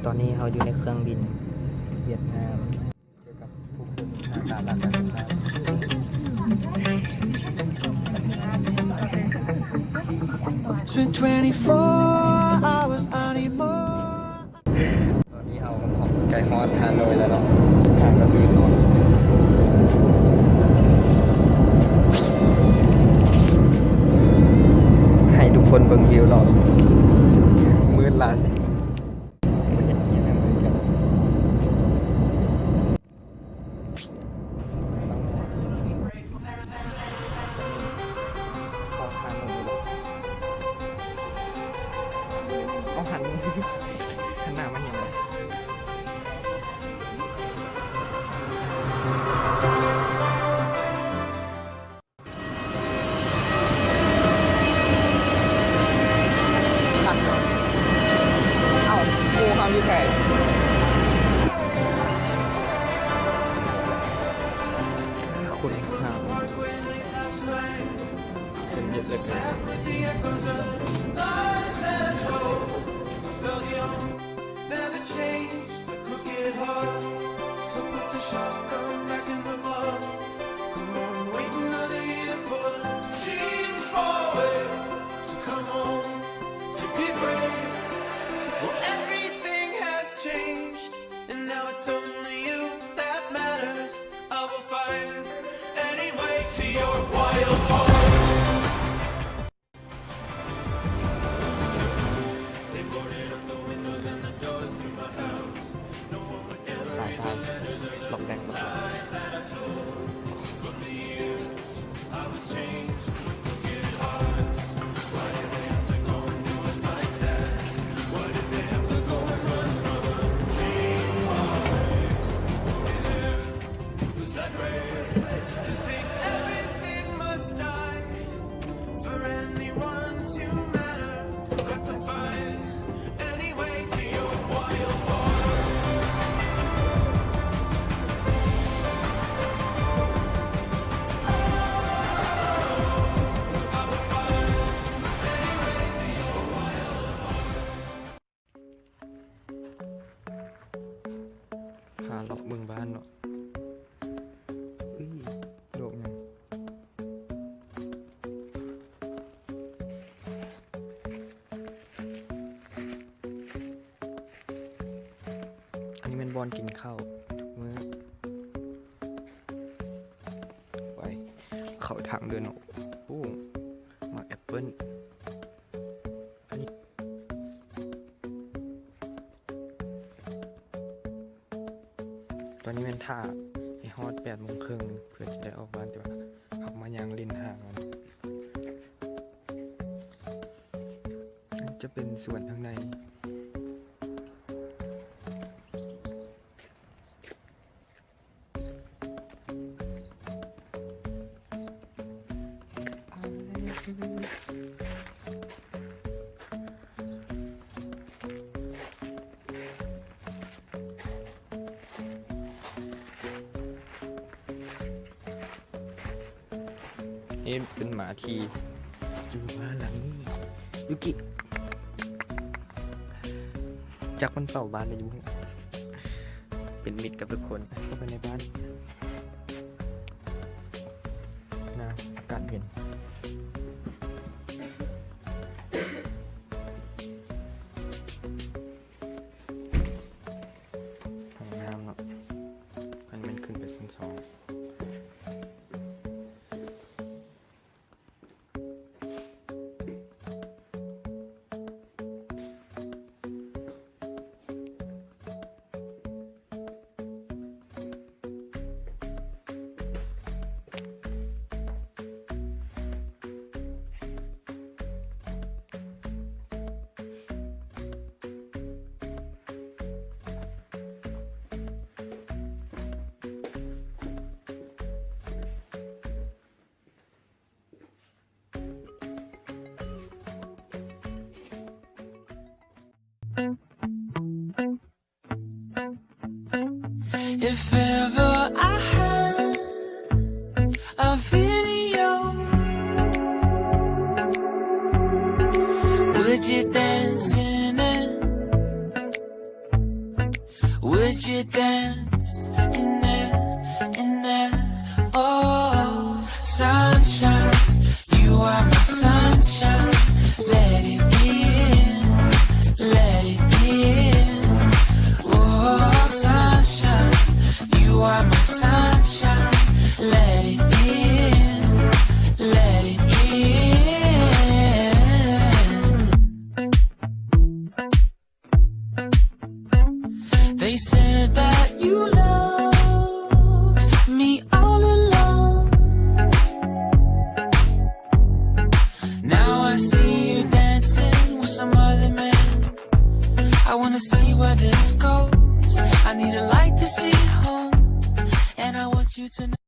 ตอนนี้เขาอยู่ในเครื่องบินเวียดนามเจอกับผู้คนหน้าตาหลากหลายสภาพตอนนี้เขาใกล้ฮอดฮานอยแล้วเนาะทางก็ตื่นนอนให้ทุกคนเบิ่งวิวเนาะมืดหลายไม่เห็นยังไงเลยกันเอาหันหน้ามันยังไงความพิเศษคุณครับเป็นเยอะเลยหลอกแดงหลอกพาเลาะเมืองบ้านเนาะโดกยังอันนี้เป็นบอลกินข้าวทุกมื้อไปเข้าทางเดินโอ้มาแอปเปิ้ลอันนี้ตอนนี้เป็นท่าไอฮอต8 โมงครึ่งเพื่อจะได้ออกบ้านแต่ว่าขับมายังริมทางมันจะเป็นส่วนข้างในนี่เป็นหมาทีอยู่บ้านหลังนี้ยุกิจักมันเป่าบ้านเลยอยู่เป็นมิตรกับทุกคนเข้าไปในบ้านนะอากาศเย็นห้องน้ำเนาะมันขึ้นไปชั้น 2If ever I had a video, would you dance in it? Would you dance in there? Oh, sunshine, you are my sunshine. Let it in, let it in. Oh, sunshine, you are my sunshine. Let it in, let it in. They said that you loved me all along. Now I see you dancing with some other man. I wanna see where this goes. I need a light to see home, and I want you to know.